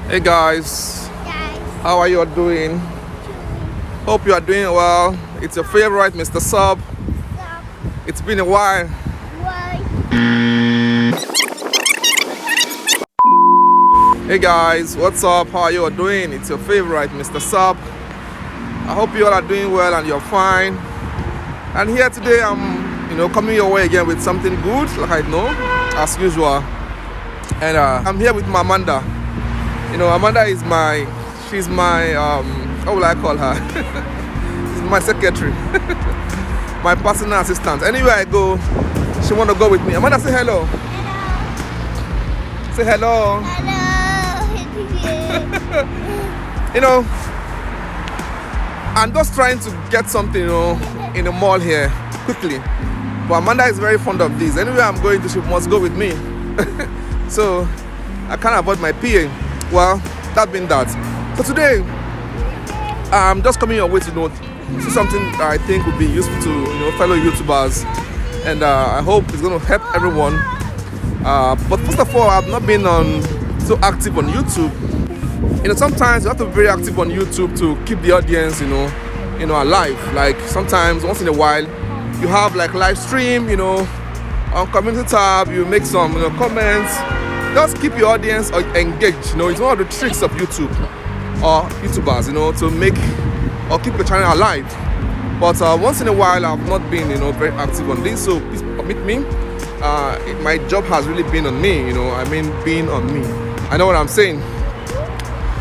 Hey guys, how are you all doing? Hope you are doing well. It's your favorite Mr. Sub. It's been a while. Hey guys, what's up? How are you all doing? It's your favorite Mr. Sub. I hope you all are doing well and you're fine. And here today I'm coming your way again with something good, like I know, as usual. And I'm here with my Amanda. Amanda is she's my, how will I call her? She's my secretary, my personal assistant. Anywhere I go, she want to go with me. Amanda, say hello. Hello. Say hello. Hello. I'm just trying to get something, in the mall here, quickly. But Amanda is very fond of this. Anywhere I'm going to, she must go with me. So I can't avoid my PA. Well, that being that. So today, I'm just coming your way to see something that I think would be useful to fellow YouTubers, and I hope it's going to help everyone. But first of all, I've not been so active on YouTube. Sometimes you have to be very active on YouTube to keep the audience, alive. Like sometimes, once in a while, you have like live stream, on community tab, you make some comments. Just keep your audience engaged. It's one of the tricks of YouTube or YouTubers, to make or keep the channel alive. But once in a while, I've not been, very active on this. So please permit me. My job has really been on me. Being on me. I know what I'm saying.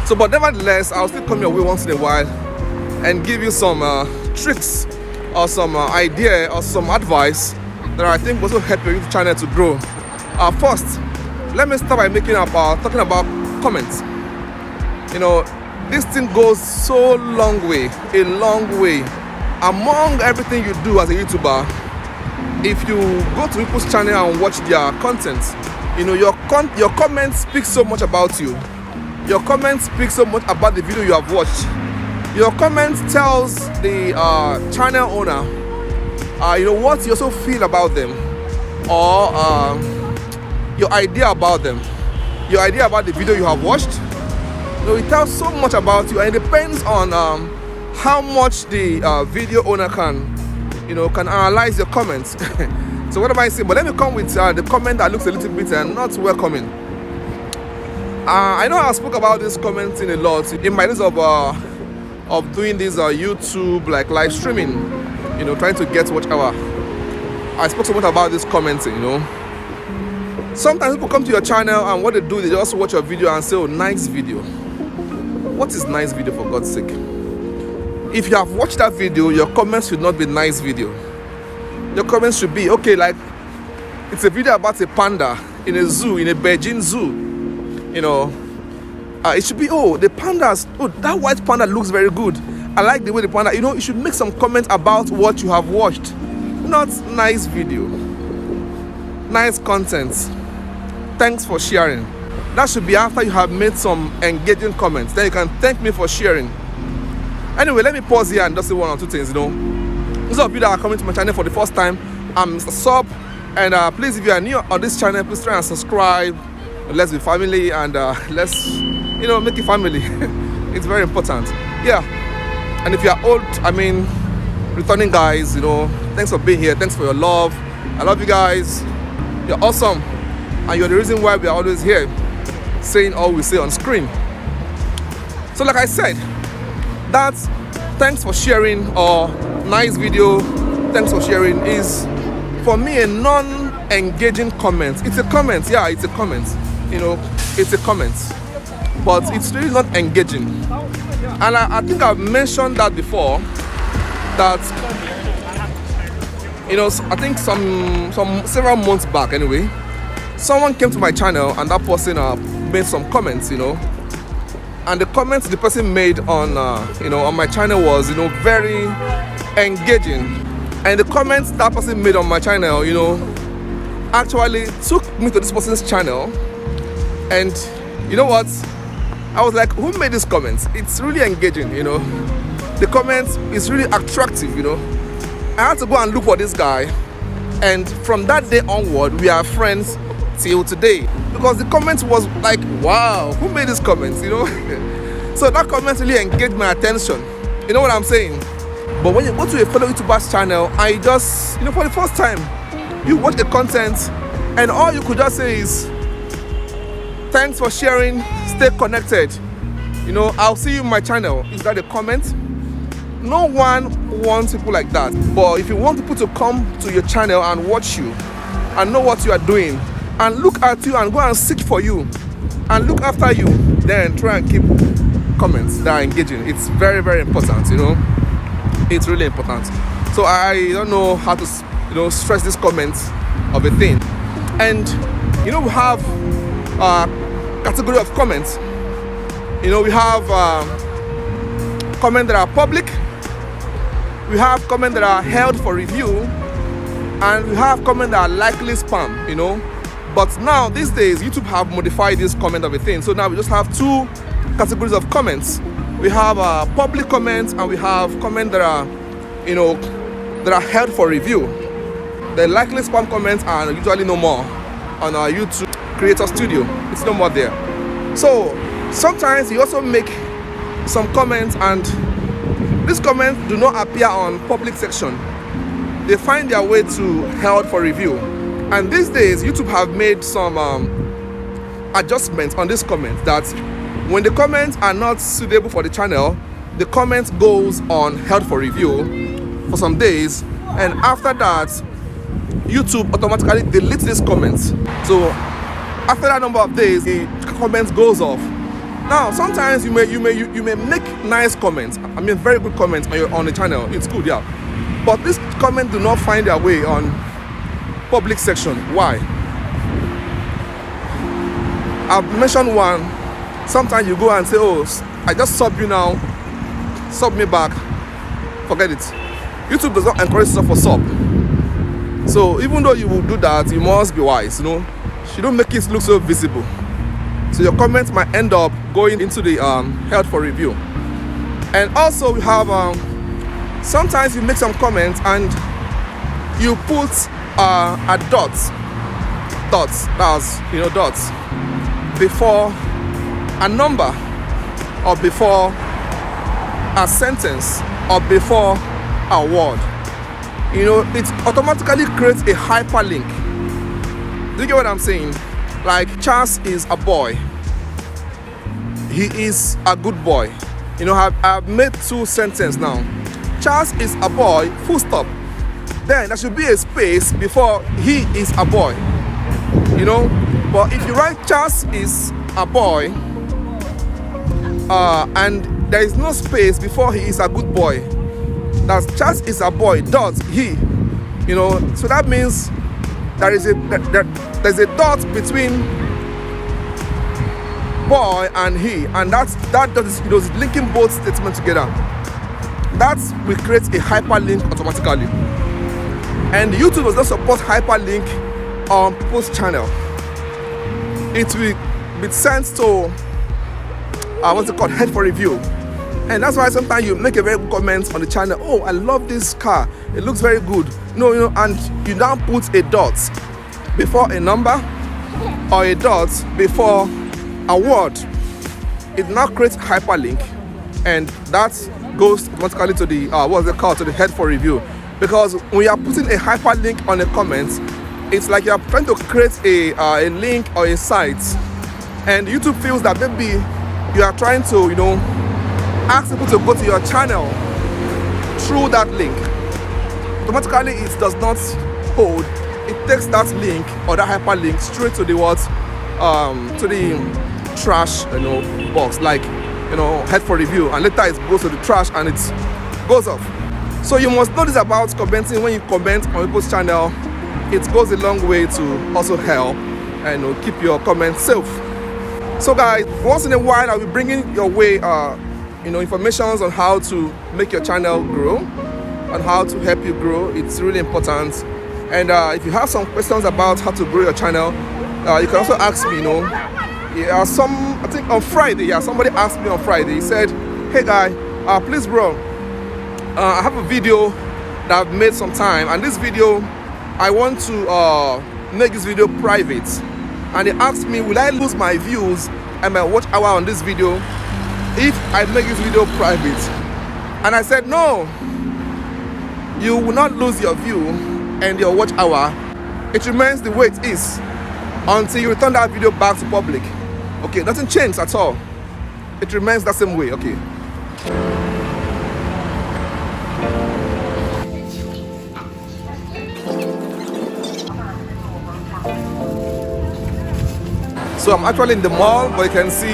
So, but nevertheless, I'll still come your way once in a while and give you some tricks or some idea or some advice that I think will also help your YouTube channel to grow. First, let me start by talking about comments. This thing goes so a long way. Among everything you do as a YouTuber, if you go to people's channel and watch their content, your comments speak so much about you. Your comments speak so much about the video you have watched. Your comments tells the channel owner, what you also feel about them, or your idea about them, your idea about the video you have watched. It tells so much about you, and it depends on how much the video owner can analyze your comments. So what am I saying? But let me come with the comment that looks a little bit not welcoming. I know I spoke about this commenting a lot in my days of doing this YouTube like live streaming, trying to get watch hour. I spoke so much about this commenting, Sometimes people come to your channel and what they do, they just watch your video and say, oh, nice video. What is nice video, for God's sake? If you have watched that video, your comments should not be nice video. Your comments should be, okay, like, it's a video about a panda in a zoo, in a Beijing zoo. It should be, oh, the pandas, oh, that white panda looks very good. I like the way the panda, you should make some comments about what you have watched. Not nice video. Nice content. Thanks for sharing. That should be after you have made some engaging comments. Then you can thank me for sharing. Anyway, let me pause here and just say one or two things, Those of you that are coming to my channel for the first time, I'm Mr. Sub. And please, if you are new on this channel, please try and subscribe. Let's be family and let's, make it family. It's very important. Yeah. And if you are old, returning guys, thanks for being here. Thanks for your love. I love you guys. You're awesome. And you're the reason why we are always here, saying all we say on screen. So like I said, that's thanks for sharing or nice video, thanks for sharing is for me a non-engaging comment. It's a comment, yeah, it's a comment. It's a comment. But it's really not engaging. And I think I've mentioned that before, that I think several months back anyway, someone came to my channel and that person made some comments, and the comments the person made on on my channel was very engaging. And the comments that person made on my channel actually took me to this person's channel, and you know what, I was like, who made these comments? It's really engaging, the comments is really attractive, I had to go and look for this guy, and from that day onward we are friends till today. because the comment was like, wow, who made this comment, you know? So that comment really engaged my attention. You know what I'm saying? But when you go to a fellow YouTuber's channel, I just, you know, for the first time, you watch the content and all you could just say is, thanks for sharing, stay connected. You know, I'll see you in my channel. Is that a comment? No one wants people like that. But if you want people to come to your channel and watch you and know what you are doing and look at you and go and seek for you and look after you, then try and keep comments that are engaging. It's very, very important, you know. It's really important. So I don't know how to, you know, stress this comment of a thing. And you know, we have category of comments. You know, we have comments that are public, we have comments that are held for review, and we have comments that are likely spam, you know. But now these days YouTube have modified this comment of a thing, so now we just have two categories of comments. We have public comments and we have comments that are, you know, that are held for review. The likely spam comments are usually no more on our YouTube Creator Studio. It's no more there. So sometimes you also make some comments and these comments do not appear on public section. They find their way to held for review. And these days YouTube have made some adjustments on this comment, that when the comments are not suitable for the channel, the comment goes on held for review for some days, and after that YouTube automatically deletes these comments. So after that number of days, the comment goes off. Now sometimes you may make nice comments, I mean very good comments on the channel. It's good, yeah, but these comments do not find their way on public section. Why? I've mentioned one. Sometimes you go and say, oh, I just sub you now, sub me back, forget it. YouTube does not encourage stuff for sub. So even though you will do that, you must be wise, you know. You don't make it look so visible. So your comments might end up going into the held for review. And also we have sometimes you make some comments and you put a dots, that's, you know, dots before a number or before a sentence or before a word. You know, it automatically creates a hyperlink. Do you get what I'm saying? Like, Charles is a boy. He is a good boy. You know, I've made two sentences now. Charles is a boy, full stop. Then there should be a space before he is a boy. You know, but if you write Charles is a boy and there is no space before he is a good boy, that's Charles is a boy, dot, he. You know, so that means there's a dot between boy and he, and that is, you know, linking both statements together. That will create a hyperlink automatically. And YouTube does not support hyperlink on post channel. It will be sent to what's it called, head for review. And that's why sometimes you make a very good comment on the channel. Oh, I love this car, it looks very good. No, you know, and you now put a dot before a number or a dot before a word. It now creates hyperlink, and that goes automatically to the what's it called, to the head for review. Because when you are putting a hyperlink on a comment, it's like you are trying to create a link or a site, and YouTube feels that maybe you are trying to, you know, ask people to go to your channel through that link. Automatically it does not hold. It takes that link or that hyperlink straight to the what, to the trash, you know, box, like, you know, head for review, and later it goes to the trash and it goes off. So you must know this about commenting. When you comment on people's channel, it goes a long way to also help and, you know, keep your comments safe. So guys, once in a while I'll be bringing your way you know, information on how to make your channel grow and how to help you grow. It's really important. And if you have some questions about how to grow your channel, you can also ask me, you know. Yeah, I think on Friday, yeah, somebody asked me on Friday. He said, hey guy, please bro, I have a video that I've made some time, and this video, I want to make this video private. and they asked me, will I lose my views and my watch hour on this video if I make this video private? And I said, no, you will not lose your view and your watch hour. It remains the way it is until you return that video back to public. Okay, nothing changed at all. It remains the same way. Okay. So I'm actually in the mall, but you can see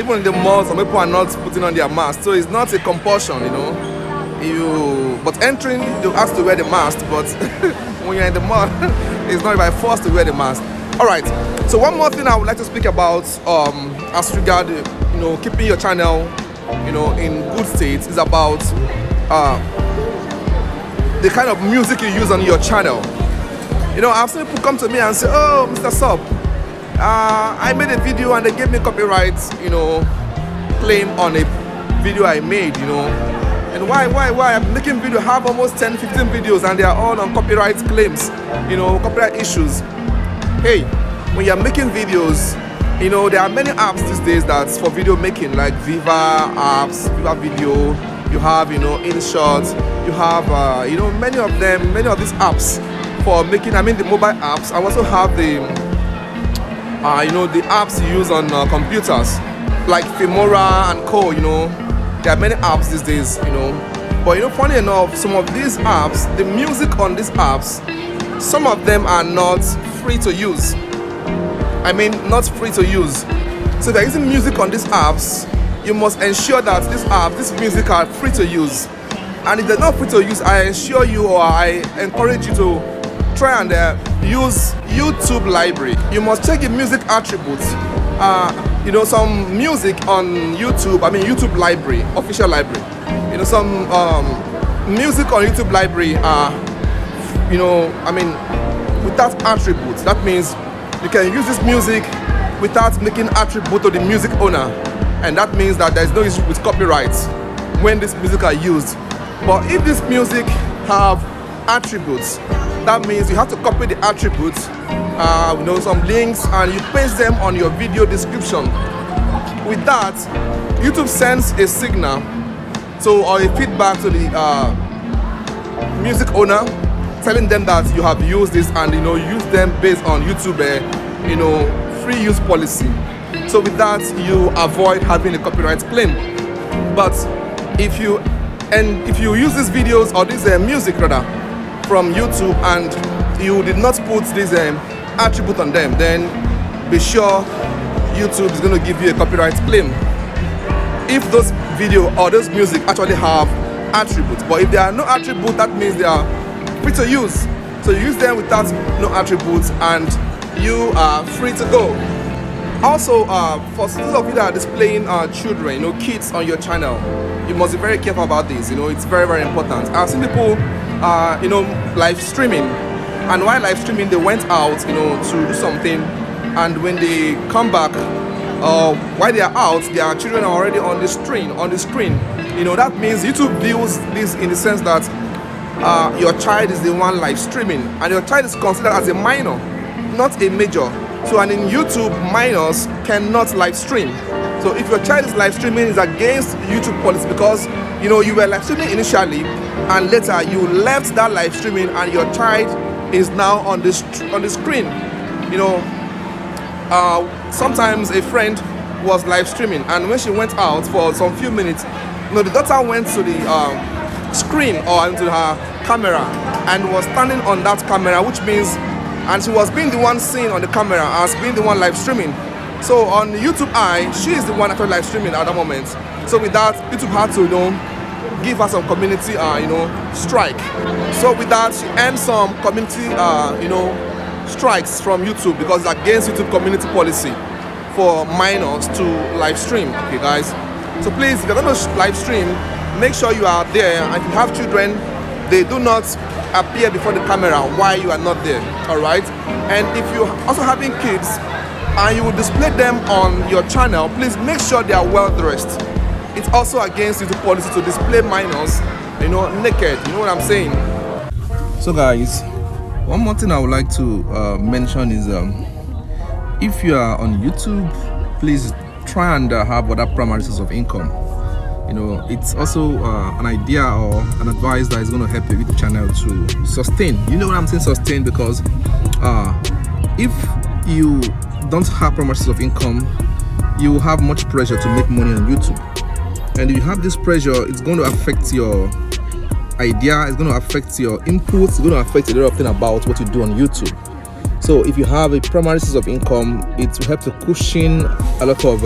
even in the mall some people are not putting on their mask. So it's not a compulsion, you know. But entering, you ask to wear the mask, but when you're in the mall, it's not by force to wear the mask. All right. So one more thing I would like to speak about as regard, you know, keeping your channel, you know, in good state is about the kind of music you use on your channel. You know, I've seen people come to me and say, oh, Mr. Sub, I made a video and they gave me copyright, you know, claim on a video I made, you know. And why? I'm making video, have almost 10, 15 videos and they are all on copyright claims, you know, copyright issues. Hey, when you're making videos, you know, there are many apps these days that's for video making, like Viva apps, Viva Video, you have, you know, InShot, you have, you know, many of these apps for making, I mean the mobile apps. I also have the, you know, the apps you use on computers, like Filmora and Co, you know. There are many apps these days, you know. But, you know, funny enough, some of these apps, the music on these apps, some of them are not free to use. I mean, not free to use. So if you're using music on these apps, you must ensure that this music are free to use. And if they're not free to use, I ensure you, or I encourage you to try and use YouTube library. You must check the music attributes. You know, some music on YouTube, I mean YouTube library, official library. You know, some music on YouTube library are, you know, I mean, without attributes. That means you can use this music without making attribute to the music owner. And that means that there's no issue with copyrights when this music are used. But if this music have attributes, that means you have to copy the attributes, you know, some links, and you paste them on your video description. With that, YouTube sends a signal or a feedback to the music owner, telling them that you have used this and, you know, use them based on YouTube, you know, free use policy. So with that, you avoid having a copyright claim. But if you use these videos or this music rather from YouTube and you did not put this attribute on them, then be sure YouTube is going to give you a copyright claim if those video or those music actually have attributes. But if there are no attributes, that means they are free to use. So you use them without no attributes and you are free to go. Also, for those of you that are displaying children, you know, kids on your channel, you must be very careful about this. You know, it's very, very important. I've seen people, you know, live streaming, and while live streaming, they went out, you know, to do something, and when they come back, while they are out, their children are already on the screen. You know, that means YouTube views this in the sense that your child is the one live streaming, and your child is considered as a minor, not a major. So, and in YouTube, minors cannot live stream. So if your child is live streaming, it's against YouTube policy, because, you know, you were live streaming initially and later you left that live streaming and your child is now on the screen. You know, sometimes a friend was live streaming, and when she went out for some few minutes, you know, the daughter went to the screen or into her camera and was standing on that camera, which means, and she was being the one seen on the camera as being the one live streaming. So on YouTube eye, she is the one actually live streaming at that moment. So with that, YouTube had to, you know, give her some community, you know, strike. So with that, she earned some community, you know, strikes from YouTube, because it's against YouTube community policy for minors to live stream. Okay, guys. So please, if you're going to live stream, make sure you are there. And if you have children, they do not appear before the camera while you are not there. All right. And if you're also having kids and you will display them on your channel, please make sure they are well dressed. It's also against YouTube policy to display minors, you know, naked. You know what I'm saying? So guys, one more thing I would like to mention is if you are on YouTube, please try and have other primary sources of income. You know, it's also an idea or an advice that is going to help your YouTube channel to sustain. You know what I'm saying, sustain, because if you don't have primary sources of income, you will have much pressure to make money on YouTube. And if you have this pressure, it's going to affect your idea, it's going to affect your inputs, it's going to affect a lot of things about what you do on YouTube. So if you have a primary source of income, it will help to cushion a lot of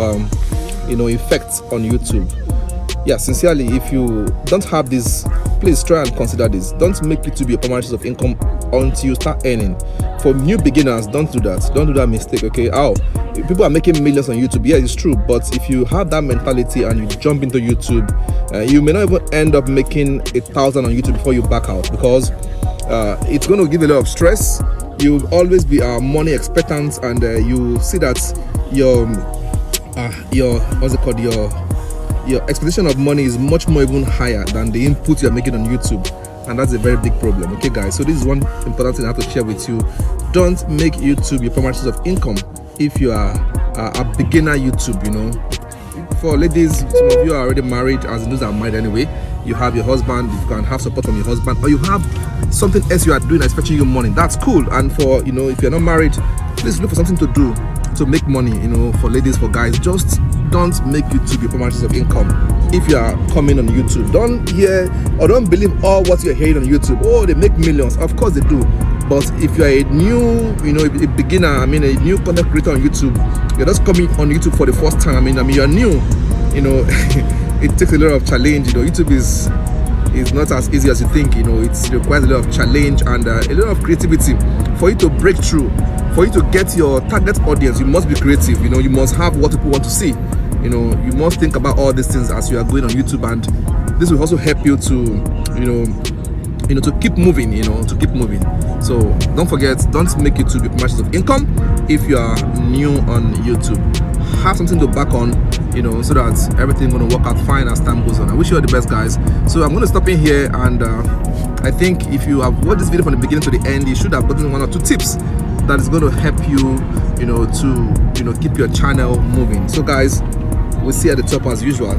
effects on YouTube. Yeah, sincerely, if you don't have this, please try and consider this. Don't make it to be a primary source of income until you start earning. For new beginners, don't do that. Don't do that mistake, okay? People are making millions on YouTube. Yeah, it's true. But if you have that mentality and you jump into YouTube, you may not even end up making 1,000 on YouTube before you back out, because it's going to give a lot of stress. You'll always be money expectant, and you see that your expectation of money is much more even higher than the input you're making on YouTube, and that's a very big problem. Okay, guys, so this is one important thing I have to share with you. Don't make YouTube your primary source of income if you are a beginner YouTube. You know, for ladies, some of you are already married, as in those are married anyway. You have your husband, you can have support from your husband, or you have something else you are doing that's fetching you money. That's cool. And for, you know, if you're not married, please look for something to do to make money. You know, for ladies, for guys, just don't make YouTube your primary source of income. If you are coming on YouTube, don't hear or don't believe all what you're hearing on YouTube. Oh, they make millions. Of course they do. But if you're a new, a beginner, a new content creator on YouTube, you're just coming on YouTube for the first time. You're new. It takes a lot of challenge. YouTube is not as easy as you think. It requires a lot of challenge and a lot of creativity for you to break through. For you to get your target audience, you must be creative. You must have what people want to see. You must think about all these things as you are going on YouTube, and this will also help you to to keep moving. To keep moving. So don't forget, don't make YouTube your primary source of income if you are new on YouTube. Have something to back on, so that everything's going to work out fine as time goes on. I wish you all the best, guys. So I'm going to stop in here, and I think if you have watched this video from the beginning to the end, you should have gotten 1 or 2 tips that is going to help you, to keep your channel moving. So guys, we'll see you at the top as usual.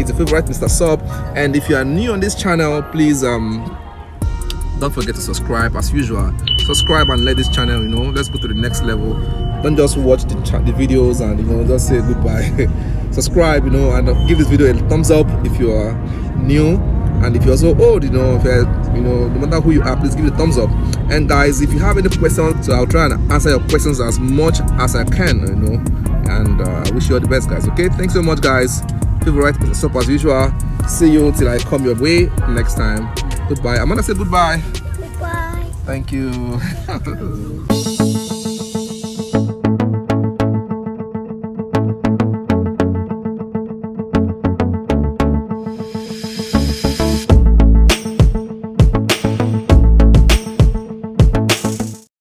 It's your favorite Mr. Sub, and if you are new on this channel, please don't forget to subscribe as usual. Subscribe and let this channel, let's go to the next level. Don't just watch the videos and just say goodbye. Subscribe, and give this video a thumbs up if you are new, and if you're also old, no matter who you are, please give it a thumbs up. And guys, if you have any questions, so I'll try and answer your questions as much as I can, and I wish you all the best, guys. Okay, thanks so much, guys. Favorite Mr. Sub as usual. See you till I come your way next time. Goodbye. I'm gonna say goodbye. Goodbye. Thank you.